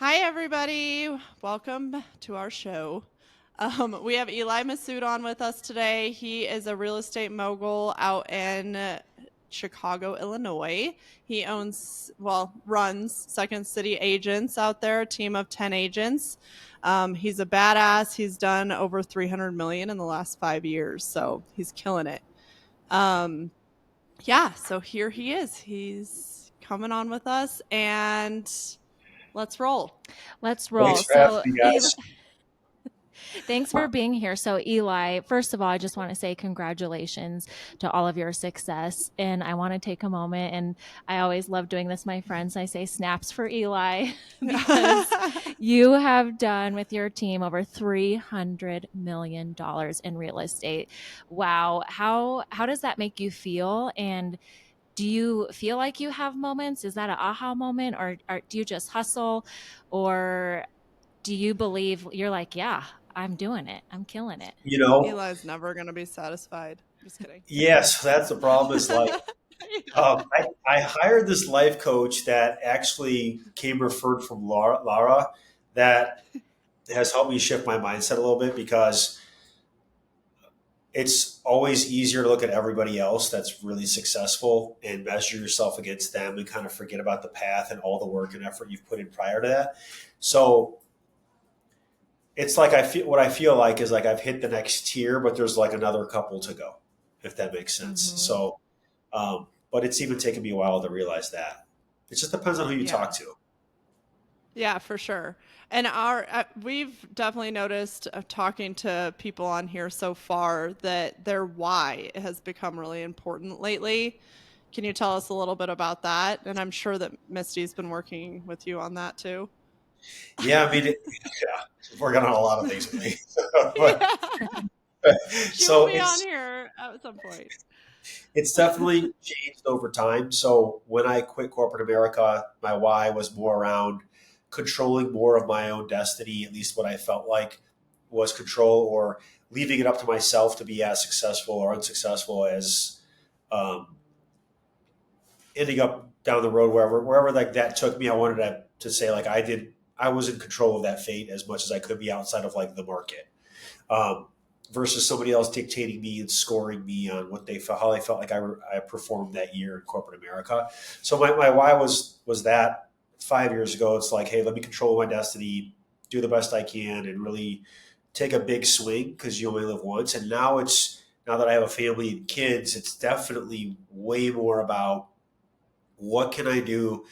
Hi, everybody. Welcome to our show. We have Eli Masud on with us today. He is a real estate mogul out in Chicago, Illinois. He runs Second City Agents out there, a team of 10 agents. He's a badass. He's done over 300 million in the last 5 years, so he's killing it. Um, yeah, so here he is. He's coming on with us, and let's roll. Let's Thanks roll. for having So, me, Eli, guys. thanks for being here. So, Eli, first of all, I just want to say congratulations to all of your success. And I want to take a moment, and I always love doing this, my friends. I say snaps for Eli because you have done with your team over $300 million in real estate. Wow. How does that make you feel? And do you feel like you have moments? Is that an aha moment, or do you just hustle, or do you believe you're like, yeah, I'm doing it. I'm killing it. You know, Eli's never gonna be satisfied. Just kidding. yes, that's the problem. Is like I hired this life coach that actually came referred from Lara that has helped me shift my mindset a little bit because it's always easier to look at everybody else that's really successful and measure yourself against them and kind of forget about the path and all the work and effort you've put in prior to that. So it's like I feel like is like I've hit the next tier, but there's like another couple to go, if that makes sense. Hmm. But it's even taken me a while to realize that. It just depends on who you Yeah, talk to. yeah, for sure. And we've definitely noticed talking to people on here so far that their why has become really important lately. Can you tell us a little bit about that? And I'm sure that Misty's been working with you on that too. Yeah, I mean, yeah, she's working on a lot of things with me. but Yeah, she will so be on here at some point. it's definitely changed over time. So when I quit corporate America, my why was more around controlling more of my own destiny, at least what I felt like was control, or leaving it up to myself to be as successful or unsuccessful as um, ending up down the road wherever like that took me. I wanted to say like I was in control of that fate as much as I could be outside of like the market. Um, versus somebody else dictating me and scoring me on what they felt, how they felt like I performed that year in corporate America. So my why was that 5 years ago. It's like, hey, let me control my destiny, do the best I can, and really take a big swing because you only live once. And now that I have a family and kids, it's definitely way more about what can I do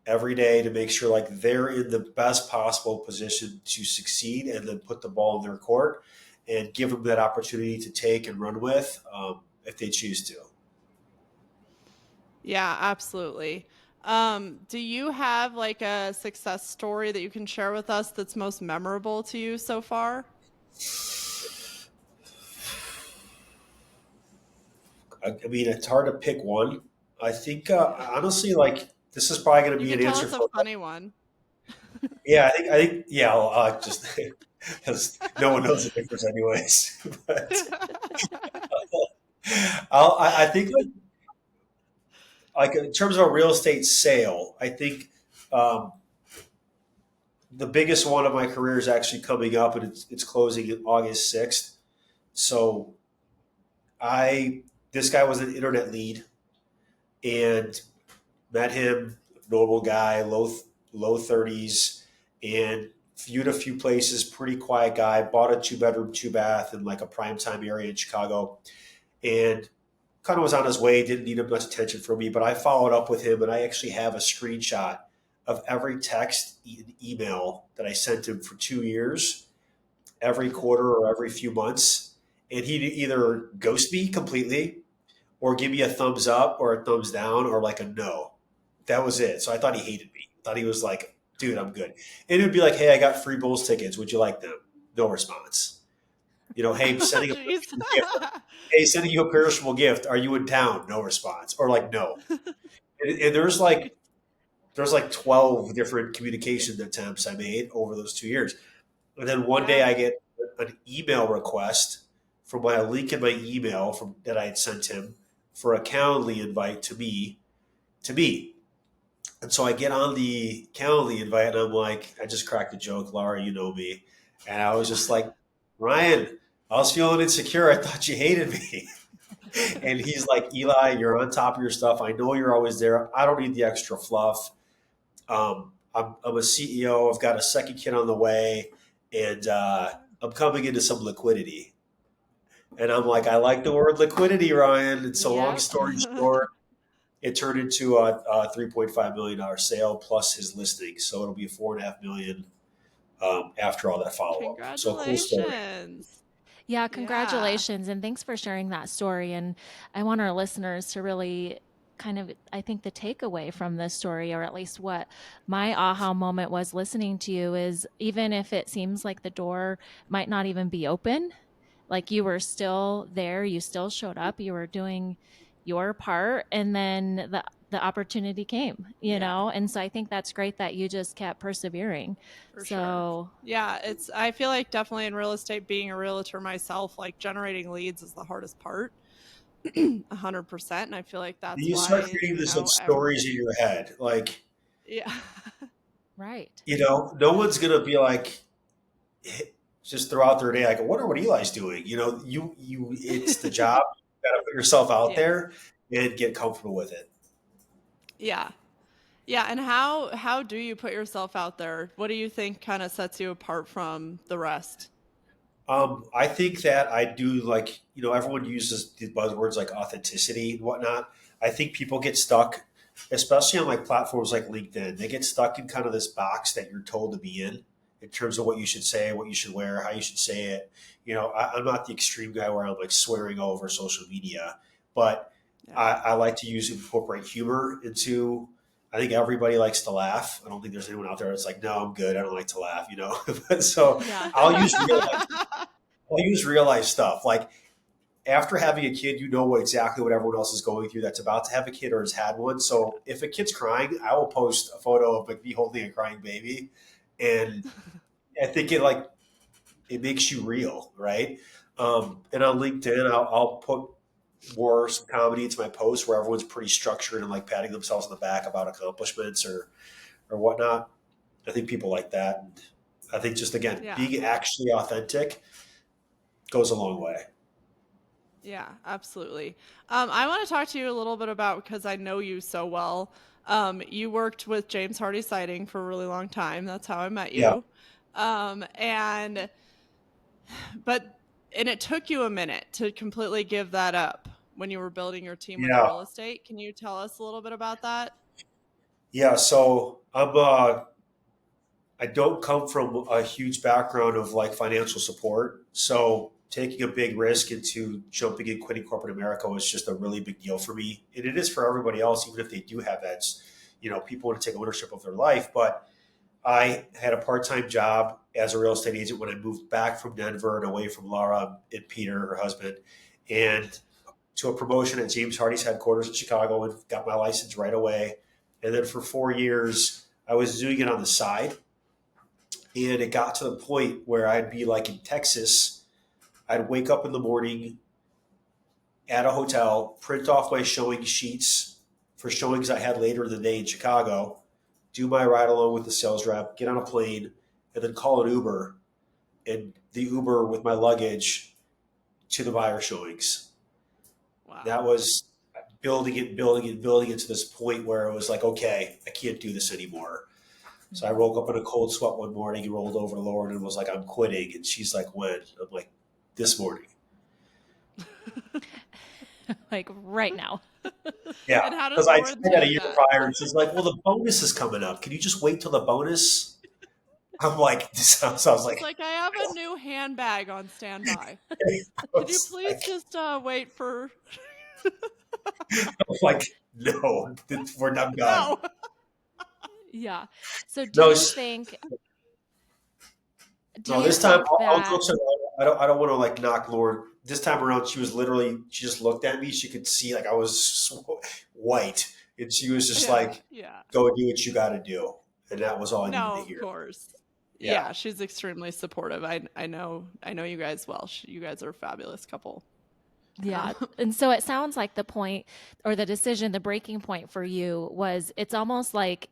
every day to make sure like they're in the best possible position to succeed, and then put the ball in their court and give them that opportunity to take and run with, if they choose to. Yeah, absolutely. Do you have like a success story that you can share with us that's most memorable to you so far? I mean, it's hard to pick one. I think honestly, like this is probably going to You be can an tell answer us a for. funny one. Yeah, I think yeah. I'll just because no one knows the difference, anyways. But I think like in terms of a real estate sale, I think um, the biggest one of my career is actually coming up, and it's closing August 6th. So I this guy was an internet lead and met him, normal guy, low 30s, and viewed a few places, pretty quiet guy, bought a 2 bedroom, 2 bath in like a prime time area in Chicago, and kind of was on his way, didn't need much attention from me, but I followed up with him, and I actually have a screenshot of every text and email that I sent him for 2 years, every quarter or every few months. And he'd either ghost me completely or give me a thumbs up or a thumbs down or like a no. That was it. So I thought he hated me. I thought he was like, dude, I'm good. And it would be like, hey, I got free Bulls tickets. Would you like them? No response. Hey, sending a Jeez. perishable gift. Hey, sending you a perishable gift. Are you in town? No response. Or like, no. And there's like 12 different communication attempts I made over those 2 years. And then one day Yeah. I get an email request from a link in my email from that I had sent him for a Calendly invite to me. And so I get on the Calendly invite and I'm like, I just cracked a joke, Laura, you know me. And I was just like, Ryan, I was feeling insecure. I thought you hated me. And he's like, Eli, you're on top of your stuff. I know you're always there. I don't need the extra fluff. I'm a CEO. I've got a second kid on the way, and I'm coming into some liquidity. And I'm like, I like the word liquidity, Ryan. And so, long Yep. story short, it turned into a $3.5 million sale plus his listing. So it'll be 4.5 million after all that follow up. So cool story. Congratulations. Yeah, Yeah, congratulations. And thanks for sharing that story. And I want our listeners to really kind of, I think the takeaway from this story, or at least what my aha moment was listening to you, is even if it seems like the door might not even be open, like you were still there, you still showed up, you were doing your part, and then the opportunity came, you yeah, know? And so I think that's great that you just kept persevering. for sure. So, Yeah, I feel like definitely in real estate, being a realtor myself, like generating leads is the hardest part, 100%. And I feel like that's You start why, creating these little stories in your head. Like, yeah. right. no one's going to be like, just throughout their day, like, I wonder what Eli's doing. It's the job. You got to put yourself out Yeah. there and get comfortable with it. Yeah. Yeah, and how do you put yourself out there? What do you think kind of sets you apart from the rest? I think that I do, like, everyone uses the buzzwords like authenticity and whatnot. I think people get stuck, especially on like platforms like LinkedIn. They get stuck in kind of this box that you're told to be in terms of what you should say, what you should wear, how you should say it. I'm not the extreme guy where I'm like swearing all over social media, but Yeah. I like to incorporate humor into. I think everybody likes to laugh. I don't think there's anyone out there that's like, no, I'm good. I don't like to laugh, But so Yeah. I'll use real I'll use real life stuff. Like, after having a kid, exactly what everyone else is going through that's about to have a kid or has had one. So if a kid's crying, I will post a photo of like me holding a crying baby, and I think it makes you real, right? And on LinkedIn, I'll put more some comedy into my posts where everyone's pretty structured and like patting themselves on the back about accomplishments or whatnot. I think people like that. And I think just again Yeah. being actually authentic goes a long way. Yeah, absolutely. I want to talk to you a little bit about, because I know you so well. You worked with James Hardy Sighting for a really long time. That's how I met Yeah. you. And but and it took you a minute to completely give that up when you were building your team with Yeah. real estate. Can you tell us a little bit about that? Yeah, so I don't come from a huge background of like financial support. So taking a big risk into jumping and quitting corporate America was just a really big deal for me. And it is for everybody else, even if they do have that. People want to take ownership of their life. But I had a part-time job as a real estate agent when I moved back from Denver and away from Laura and Peter, her husband, and to a promotion at James Hardy's headquarters in Chicago and got my license right away. And then for 4 years, I was doing it on the side. And it got to the point where I'd be like in Texas. I'd wake up in the morning at a hotel, print off my showing sheets for showings I had later in the day in Chicago, do my ride along with the sales rep, get on a plane, and then call an Uber and the Uber with my luggage to the buyer showings. Wow. That was building it to this point where it was like, okay, I can't do this anymore. So I Mhm. woke up in a cold sweat one morning and rolled over to Lauren and was like, I'm quitting. And she's like, when? I'm like, this morning. Like right now. Yeah. And how did Because I'd Lauren said that a take year that? prior. And she's like, well, the bonus is coming up. Can you just wait till the bonus? I'm like, so I was She's like, like, I have a new handbag on standby. I Could you was please like, just wait for? I'm like, no, I'm done. No. Yeah. So No, do no, you this time think I'll that coach her. I don't want to like knock Lauren. This time around, she just looked at me. She could see like I was white, and she was just Yeah. like, Yeah. "Go do what you got to do," and that was all I needed No, to of hear. course. Yeah, Yeah, she's extremely supportive. I know you guys well. You guys are a fabulous couple. Yeah. And so it sounds like the point or the decision, the breaking point for you was it's almost like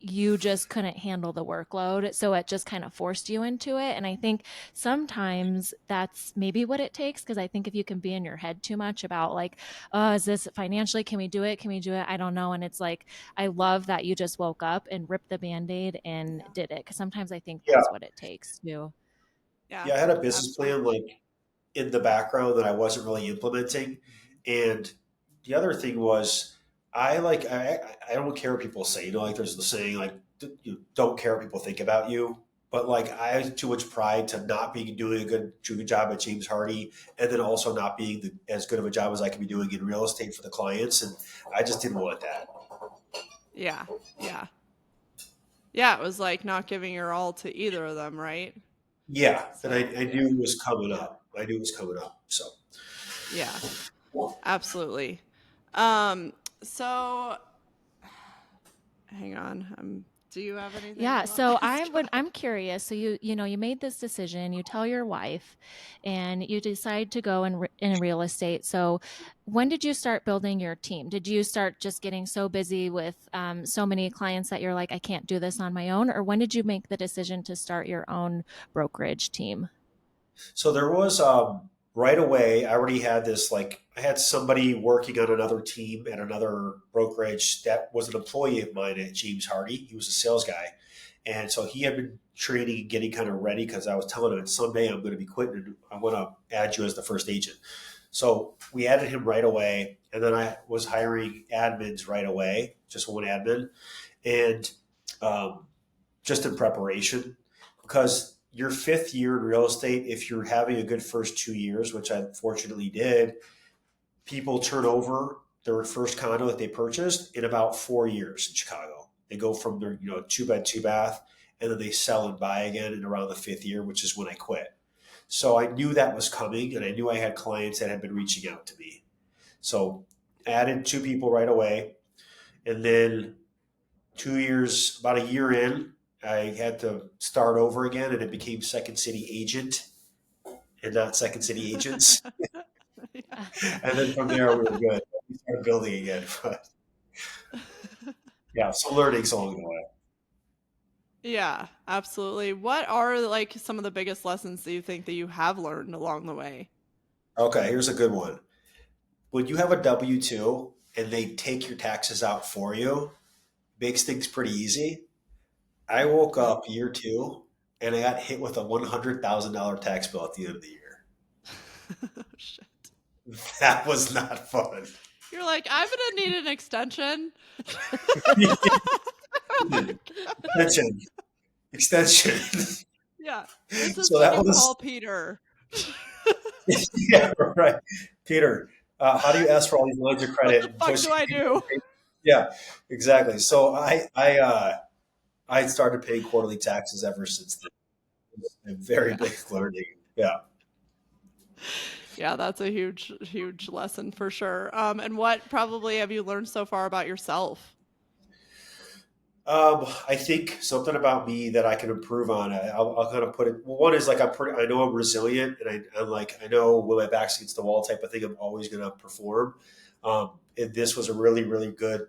you just couldn't handle the workload. So it just kind of forced you into it. And I think sometimes that's maybe what it takes. Cause I think if you can be in your head too much about like, oh, is this financially? Can we do it? Can we do it? I don't know. And it's like, I love that you just woke up and ripped the band-aid and did it. Cause sometimes I think Yeah. that's what it takes too. Yeah, Yeah. I had a business plan absolutely. like in the background that I wasn't really implementing. And the other thing was I don't care what people say. Like there's the saying like you don't care what people think about you. But like I have too much pride to not being doing a good job at James Hardy, and then also not being as good of a job as I could be doing in real estate for the clients, and I just didn't want that. Yeah, yeah. Yeah, it was like not giving your all to either of them, right? Yeah, and So, I knew it was coming up. I knew it was coming up. So yeah, absolutely. Um, so hang on. Do you have anything Yeah, you want so to ask about? I'm curious. So you made this decision, you tell your wife and you decide to go in real estate. So when did you start building your team? Did you start just getting so busy with so many clients that you're like, I can't do this on my own? Or when did you make the decision to start your own brokerage team? So there was right away. I already had this like I had somebody working on another team at another brokerage that was an employee of mine at James Hardy. He was a sales guy, and so he had been training and getting kind of ready because I was telling him someday I'm going to be quitting and I want to add you as the first agent. So we added him right away, and then I was hiring admins right away, just one admin, and um, just in preparation because your fifth year in real estate, if you're having a good first 2 years, which I fortunately did, people turn over their first condo that they purchased in about 4 years in Chicago. They go from their 2 bed, 2 bath, and then they sell and buy again in around the fifth year, which is when I quit. So I knew that was coming, and I knew I had clients that had been reaching out to me. So I added two people right away, and then 2 years, about a year in, I had to start over again, and it became Second City Agent and not Second City Agents. And then from there, we were good. We started building again. But yeah, some learnings along the way. Yeah, absolutely. What are like some of the biggest lessons that you think that you have learned along the way? Okay, here's a good one. When you have a W 2 and they take your taxes out for you, makes things pretty easy. I woke up year two and I got hit with a $100,000 tax bill at the end of the year. Shit. That was not fun. You're like, I'm gonna need an extension. Extension. Extension. Yeah, this is So when that you was call Peter. yeah, right. Peter, how do you ask for all these lines of What credit the and fuck push? do I do? Yeah, exactly. So I started paying quarterly taxes ever since then. It's a very Yeah. big learning. Yeah. Yeah, that's a huge lesson for sure. And what probably have you learned so far about yourself? I think something about me that I can improve on. I'll kind of put it. Well, one is like I know I'm resilient, and I'm like I know when my back's against the wall type of thing. I'm always going to perform. And this was a really really good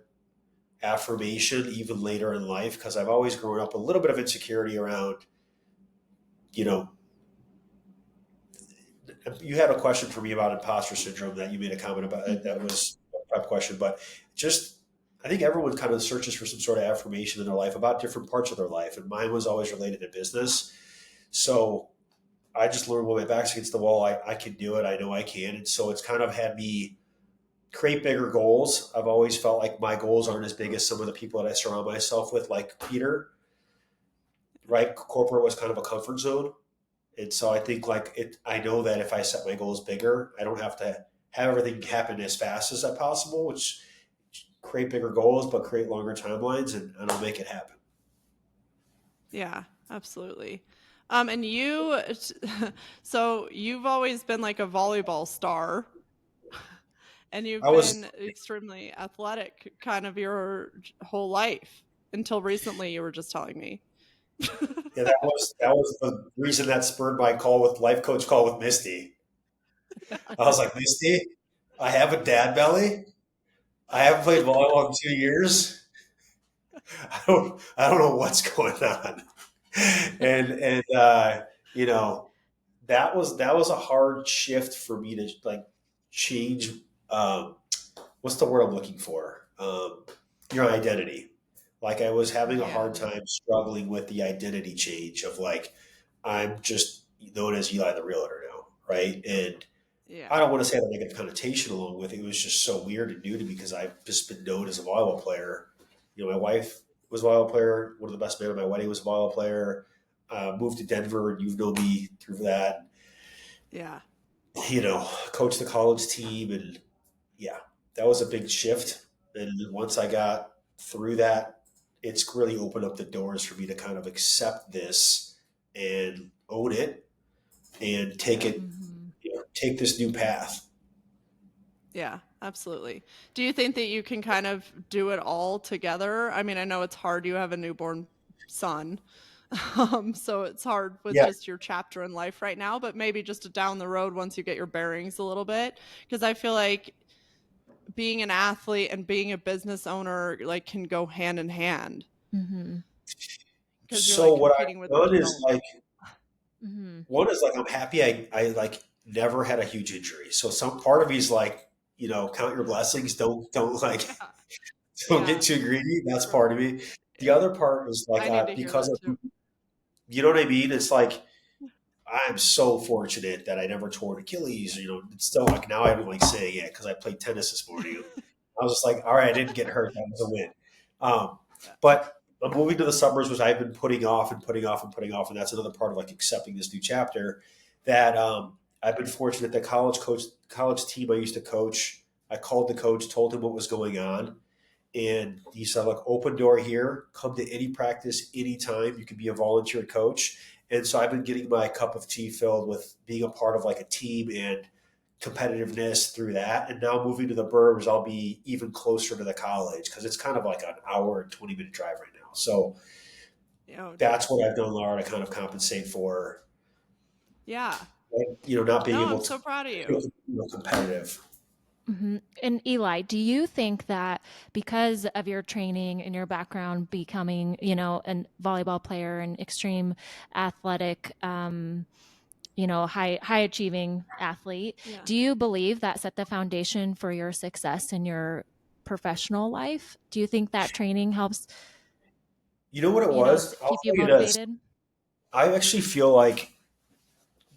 affirmation even later in life because I've always grown up a little bit of insecurity around, you know, you had a question for me about imposter syndrome that you made a comment about. That Mhm. was a prep question, but just I think everyone kind of searches for some sort of affirmation in their life about different parts of their life, and mine was always related to business. So I just learned when my back's against the wall, I can do it. I know I can, and so it's kind of had me create bigger goals. I've always felt like my goals aren't as big as some of the people that I surround myself with, like Peter. Right, corporate was kind of a comfort zone. And so I think like I know that if I set my goals bigger, I don't have to have everything happen as fast as possible, which create bigger goals, but create longer timelines and I'll make it happen. Yeah, absolutely. And you, so you've always been like a volleyball star, and you've I was, been extremely athletic kind of your whole life until recently, you were just telling me. yeah, that was the reason that spurred my call with life coach call with Misty. I was like, Misty? I have a dad belly. I haven't played volleyball in 2 years. I don't know what's going on. And you know, that was a hard shift for me to like change. Um, what's the word I'm looking for? Your identity. Like I was having a Yeah. hard time struggling with the identity change of like I'm just known as Eli the Realtor now, right? And I Yeah. don't want to say the negative connotation along with it. It was just so weird and new to me because I've just been known as a volleyball player. My wife was a volleyball player. One of the best men at my wedding was a volleyball player. Moved to Denver, and you've known me through that. Yeah. Coached the college team, and yeah, that was a big shift. And once I got through that, it's really opened up the doors for me to kind of accept this and own it and take Yeah. it, Hmm. take this new path. Yeah, absolutely. Do you think that you can kind of do it all together? I mean, I know it's hard. You have a newborn son. So it's hard with Yeah. just your chapter in life right now, but maybe just down the road once you get your bearings a little bit. Because I feel like being an athlete and being a business owner like can go hand in hand Hmm. because you're So like what competing I've with the done is development. like Hmm. one is like I'm happy I like never had a huge injury. So some part of me is like, count your blessings. Don't like Yeah. don't get Yeah. too greedy. That's For, part of me. The yeah. other part is like I need to hear because that of too. you know what I mean? It's like I'm so fortunate that I never tore an Achilles. It's still like now I'm like saying it because I played tennis this morning. I was just like, all right, I didn't get hurt. That was a win. Um, Yeah. but I'm moving to the suburbs, which I've been putting off and putting off and putting off, and that's another part of like accepting this new chapter. That I've been fortunate. The college team I used to coach, I called the coach, told him what was going on, and he said, "Look, open door here. Come to any practice, anytime. You can be a volunteer coach." And so I've been getting my cup of tea filled with being a part of like a team and competitiveness through that. And now moving to the burbs, I'll be even closer to the college because it's kind of like an hour and 20-minute drive right now. So Oh, that's geez. what I've done, Laura, to kind of compensate for, Yeah. not being No, able I'm to so proud of feel you. competitive. Hmm. And Eli, do you think that because of your training and your background becoming, a volleyball player and extreme athletic, high achieving athlete, Yeah. do you believe that set the foundation for your success in your professional life? Do you think that training helps, You know what it was? I'll keep you tell you this. motivated? I actually feel like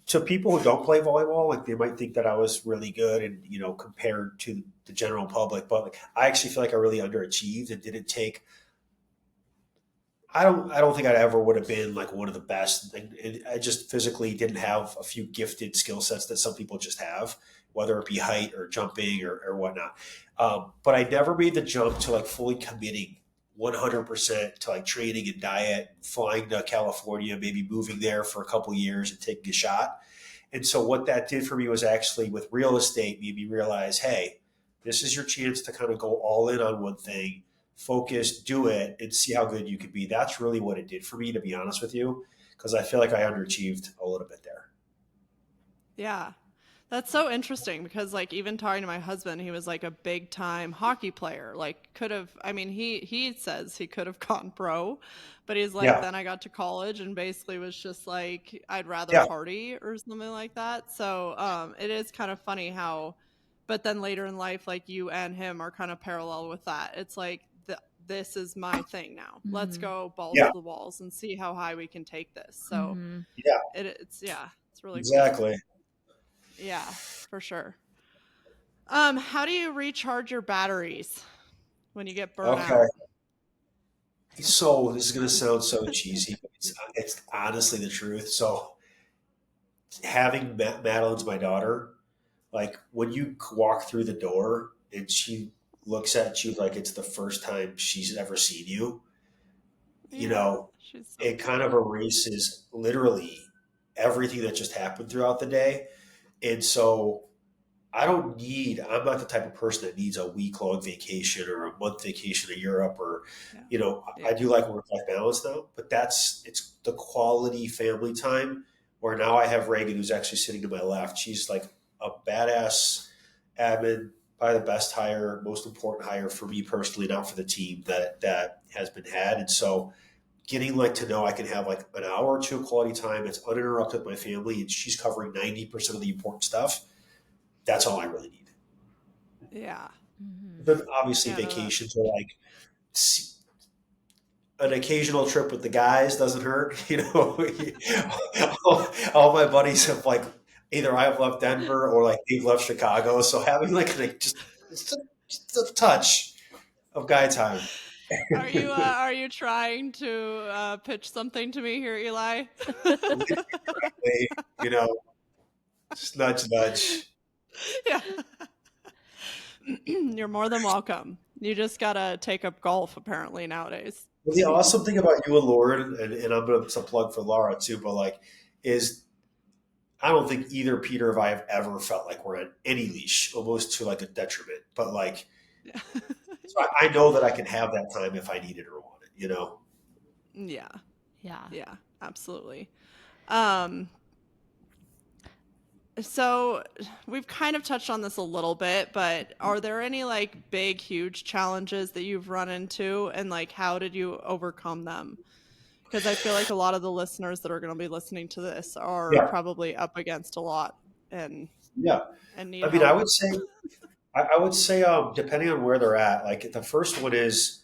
to people who don't play volleyball, like they might think that I was really good and compared to the general public, but like I actually feel like I really underachieved and didn't take. I don't think I ever would have been like one of the best. And I just physically didn't have a few gifted skill sets that some people just have, whether it be height or jumping or whatnot. But I never made the jump to like fully committing 100% to like training and diet, flying to California, maybe moving there for a couple years and taking a shot. And so what that did for me was actually with real estate made me realize, hey, this is your chance to kind of go all in on one thing, focus, do it, and see how good you could be. That's really what it did for me, to be honest with you, because I feel like I underachieved a little bit there. Yeah. That's so interesting because like even talking to my husband, he was like a big time hockey player. Like could have I mean he says he could have gone pro, but he's like Yeah, then I got to college and basically was just like I'd rather yeah, party or something like that. So it is kind of funny how but then later in life like you and him are kind of parallel with that. It's like this is my thing now. Let's Hmm. go balls yeah, to the walls and see how high we can take this. So Hmm. yeah, it's yeah, it's really cool. exactly. Yeah, for sure. How do you recharge your batteries when you get burnt Okay. out? So this is going to sound so cheesy, but it's honestly the truth. So having Madeline's my daughter, like when you walk through the door and she looks at you like it's the first time she's ever seen you, you Yeah, know, she's so it kind cute. of erases literally everything that just happened throughout the day. And so I'm not the type of person that needs a week long vacation or a month vacation to Europe or, Yeah, I yeah, do like work life balance now, but it's the quality family time where now I have Reagan who's actually sitting to my left. She's like a badass admin, probably the best hire, most important hire for me personally, not for the team that has been had. And so getting like to know I can have like an hour or two of quality time that's uninterrupted with my family and she's covering 90% of the important stuff. That's all I really need. Yeah. Then obviously Yeah. No, vacations are like an occasional trip with the guys doesn't hurt. All my buddies have like either I've left Denver or like they've left Chicago. So having like just a touch of guy time. are you trying to pitch something to me here, Eli? Hey, you know, just nudge, nudge. Yeah. You're more than welcome. You just gotta take up golf apparently nowadays. Well, the awesome thing about you and Lauren, and I'm going to plug for Laura too, but like, is I don't think either Peter or I have ever felt like we're on any leash, almost to like a detriment. But like, Yeah. so I know that I can have that time if I need it or want it. Yeah. Yeah. Yeah. Absolutely. Um, so we've kind of touched on this a little bit, but are there any like big, huge challenges that you've run into, and like how did you overcome them? Because I feel like a lot of the listeners that are going to be listening to this are Yeah, probably up against a lot and yeah. need I mean, I help. would say, I would say, depending on where they're at, like the first one is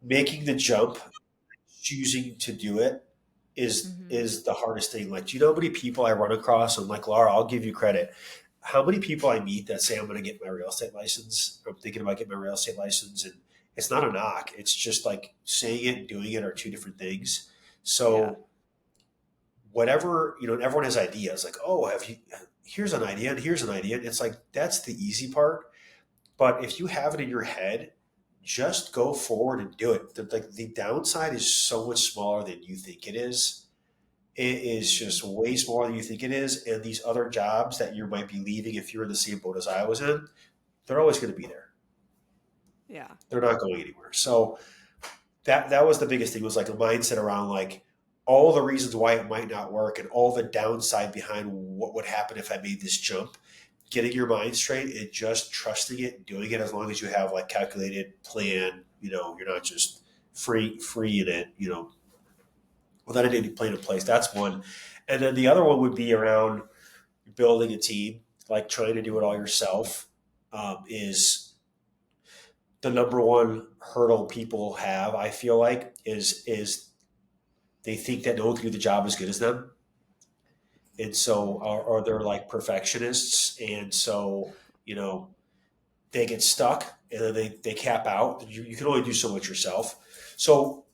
making the jump, choosing to do it is the hardest thing. Like, do you know how many people I run across? And like, Laura, I'll give you credit. How many people I meet that say I'm going to get my real estate license? I'm thinking about getting my real estate license, and it's not a knock. It's just like saying it and doing it are two different things. Yeah. So whatever everyone has ideas. Like, oh, have you? Here's an idea, and here's an idea. And it's like that's the easy part. But if you have it in your head, just go forward and do it. The downside is so much smaller than you think it is. It is just way smaller than you think it is. And these other jobs that you might be leaving if you're in the same boat as I was in, they're always going to be there. Yeah. They're not going anywhere. So that was the biggest thing, was like a mindset around like all the reasons why it might not work and all the downside behind what would happen if I made this jump. Getting your mind straight and just trusting it and doing it, as long as you have like calculated plan, you're not just free in it, without any plan in place. That's one. And then the other one would be around building a team, like trying to do it all yourself, is the number one hurdle people have. I feel like is they think that no one can do the job as good as them, and so or they're like perfectionists, and so they get stuck and then they cap out. You can only do so much yourself. So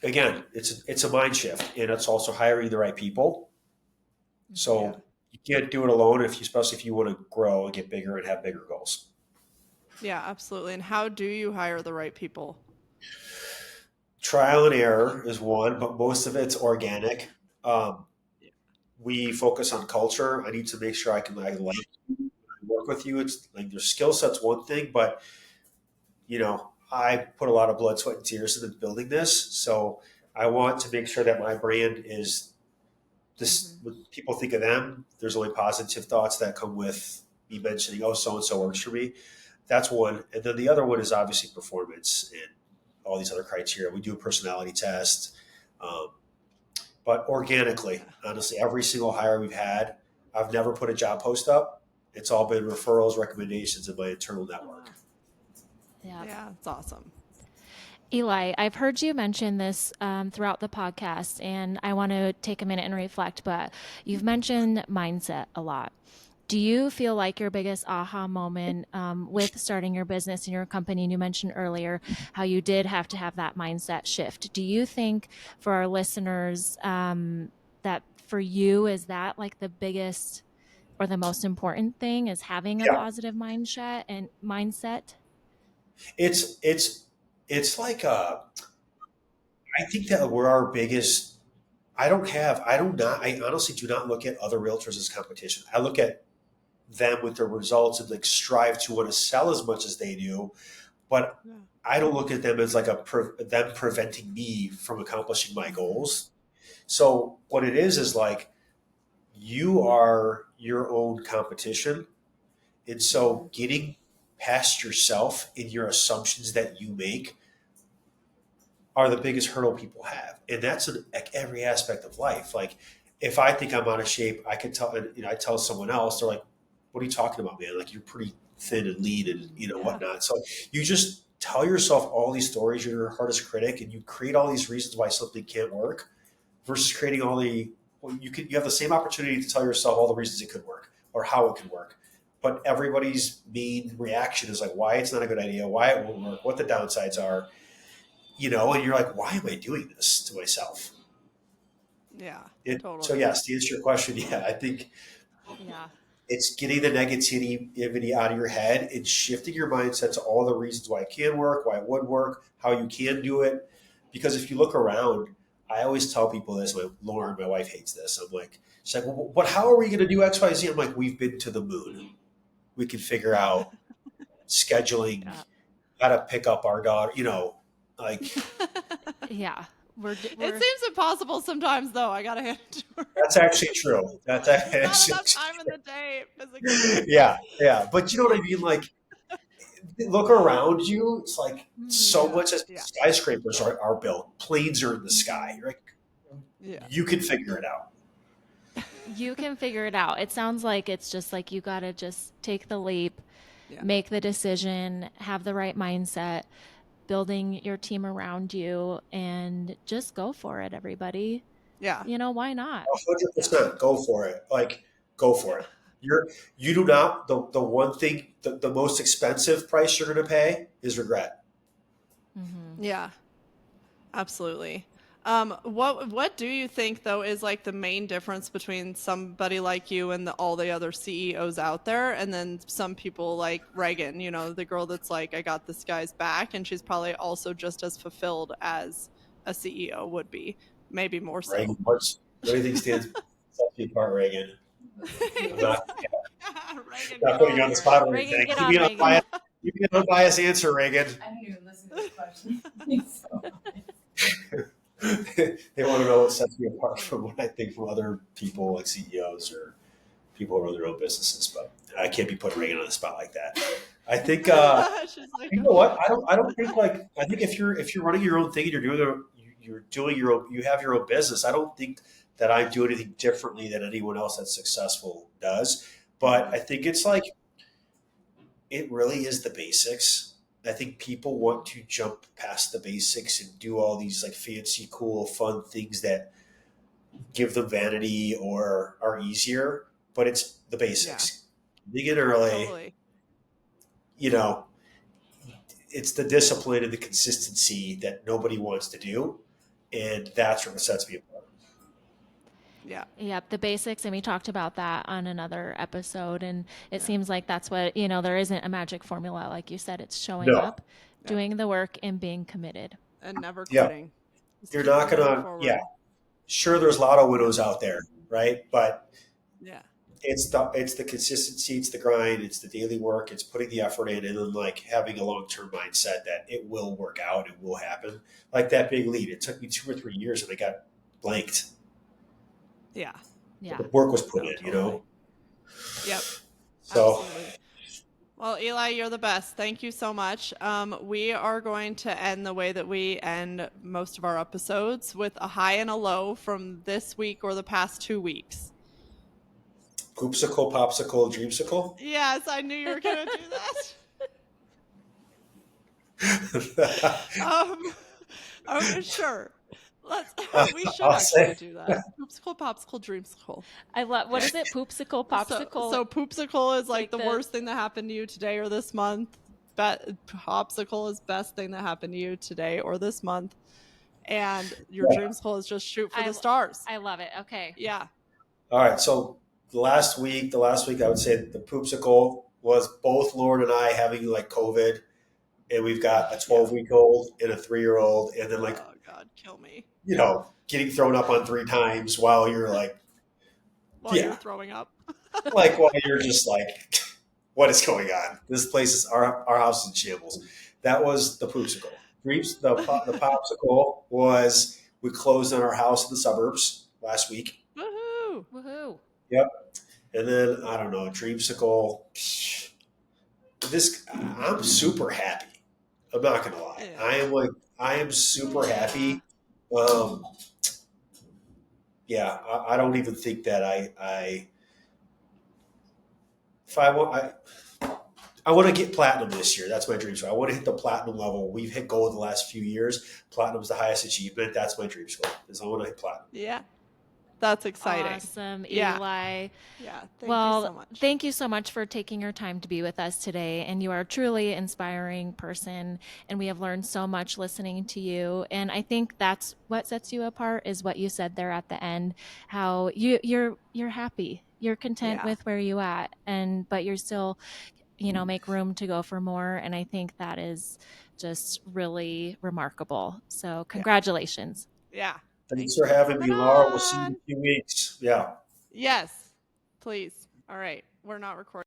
again, it's a mind shift, and it's also hiring the right people. Yeah. So you can't do it alone, especially if you want to grow and get bigger and have bigger goals. Yeah, absolutely. And how do you hire the right people? Trial and error is one, but most of it's organic. Um, we focus on culture. I need to make sure I like work with you. It's like their skill set's one thing, but I put a lot of blood, sweat, and tears into building this. So I want to make sure that my brand is this. When people think of them, there's only positive thoughts that come with me mentioning, oh, so and so works for me. That's one. And then the other one is obviously performance and all these other criteria. We do a personality test. Um, but organically, honestly, every single hire we've had, I've never put a job post up. It's all been referrals, recommendations, and my internal Oh, wow. network. Yeah. Yeah, it's awesome. Eli, I've heard you mention this throughout the podcast, and I want to take a minute and reflect, but you've mentioned mindset a lot. Do you feel like your biggest aha moment with starting your business and your company, and you mentioned earlier how you did have to have that mindset shift? Do you think for our listeners that for you, is that like the biggest or the most important thing, is having a Yeah, positive mindset? it's like I think that we're our biggest. I honestly do not look at other realtors as competition. I look at them with their results and like strive to want to sell as much as they do, but Yeah. I don't look at them as like them preventing me from accomplishing my goals. So what it is like you are your own competition. And so getting past yourself and your assumptions that you make are the biggest hurdle people have. And that's in like every aspect of life. Like if I think I'm out of shape, I can tell, I tell someone else, they're like, what are you talking about, man? Like you're pretty thin and lean and, Yeah. whatnot. So you just tell yourself all these stories. You're your hardest critic and you create all these reasons why something can't work versus creating you have the same opportunity to tell yourself all the reasons it could work or how it could work. But everybody's main reaction is like why it's not a good idea, why it won't work, what the downsides are, and you're like, why am I doing this to myself? Yeah. So Totally. yes, to answer your question, yeah, I think Yeah. it's getting the negativity out of your head and shifting your mindset to all the reasons why it can work, why it would work, how you can do it. Because if you look around, I always tell people this. Lauren, my wife, hates this. I'm like, she's like, well, but how are we going to do X, Y, Z? I'm like, we've been to the moon. We can figure out scheduling, Yeah. how to pick up our daughter. Like Yeah. It seems impossible sometimes, though. I gotta hand it to her. that's actually true. That's There's not actually enough time in the day physically. yeah, yeah. But you know what I mean? Like, look around you. It's like so Yeah, much as yeah, skyscrapers are built, planes are in the sky. You're like, yeah, you can figure it out. You can figure it out. It sounds like it's just like you got to just take the leap, yeah, make the decision, have the right mindset, building your team around you, and just go for it, everybody. yeah, Why not? 100%. Go for it. Like, go yeah, for it. You do not. The one thing, the most expensive price you're going to pay is regret. Mm-hmm. yeah. Absolutely. What do you think though is like the main difference between somebody like you and all the other CEOs out there, and then some people like Reagan, the girl that's like, I got this guy's back, and she's probably also just as fulfilled as a CEO would be, maybe more Reagan, so. what do you think sets you apart, Reagan? I'm Reagan, not get putting you on on the here. spot or Reagan, anything. get on, Reagan. Give me an unbiased answer, Reagan. I didn't even listen to this question. So, They want to know what sets me apart from what I think from other people like CEOs or people who run their own businesses. But I can't be putting Reagan on the spot like that. I think She's like, you know what? I don't think like I think if you're running your own thing and you're doing your own, you have your own business. I don't think that I do anything differently than anyone else that's successful does. But I think it's like it really is the basics. I think people want to jump past the basics and do all these like fancy, cool, fun things that give them vanity or are easier, but it's the yeah, basics. Begin early, totally. you know, it's the discipline and the consistency that nobody wants to do. And that's what sets me apart. Yeah, Yep, the basics, and we talked about that on another episode. And it yeah, seems like that's what, there isn't a magic formula. Like you said, it's showing No. up, yeah, doing the work, and being committed. and never Yeah. quitting. Just You're keep not moving gonna, yeah. forward. Sure, there's a lot of Yeah, widows out there, right? But yeah, it's the consistency, it's the grind, it's the daily work, it's putting the effort in, and then like having a long term mindset that it will work out, it will happen. Like that big lead, it took me 2 or 3 years, and I got blanked. yeah. But Yeah. the work was put No, in, totally. Yep, So absolutely. Well, Eli, you're the best. Thank you so much. We are going to end the way that we end most of our episodes with a high and a low from this week or the past 2 weeks. poopsicle, popsicle, dreamsicle. Yes, I knew you were going to do that. Okay, sure. We should I'll actually say do that. Poopsicle, popsicle, dreamsicle. I love, what is it? Poopsicle, popsicle. So poopsicle is like like the the- worst thing that happened to you today or this month. Popsicle is best thing that happened to you today or this month. And your dreamsicle is just shoot for the stars. I love it. Okay. Yeah. All right. So the last week, I would say the poopsicle was both Lauren and I having like COVID, and we've got a 12-week-old and a 3-year-old, and then like Oh God, kill me. getting thrown up on 3 times while you're like, While you're throwing up. like while you're just like, what is going on? This place is our house is in shambles. That was the poopsicle. The popsicle was we closed on our house in the suburbs last week. Woohoo. Woohoo. Yep. And then I don't know, dreamsicle. I'm super happy. I'm not gonna lie. Yeah. I am super Yeah. happy. Um, yeah, I don't even think that if I want to get platinum this year. That's my dream. So I want to hit the platinum level. We've hit gold the last few years. Platinum is the highest achievement. That's my dream score. Is I want to hit platinum. Yeah. That's exciting. Awesome, Yeah. Eli. Yeah. Thank you Well, so much. thank you so much for taking your time to be with us today. And you are a truly inspiring person. And we have learned so much listening to you. And I think that's what sets you apart is what you said there at the end, how you're happy. You're content Yeah. with where you at but you're still, make room to go for more. And I think that is just really remarkable. So congratulations. Yeah. Thanks Thank for you for having me, coming Laura. We'll see you in on. a few weeks. Yeah. Yes. Please. All right. We're not recording.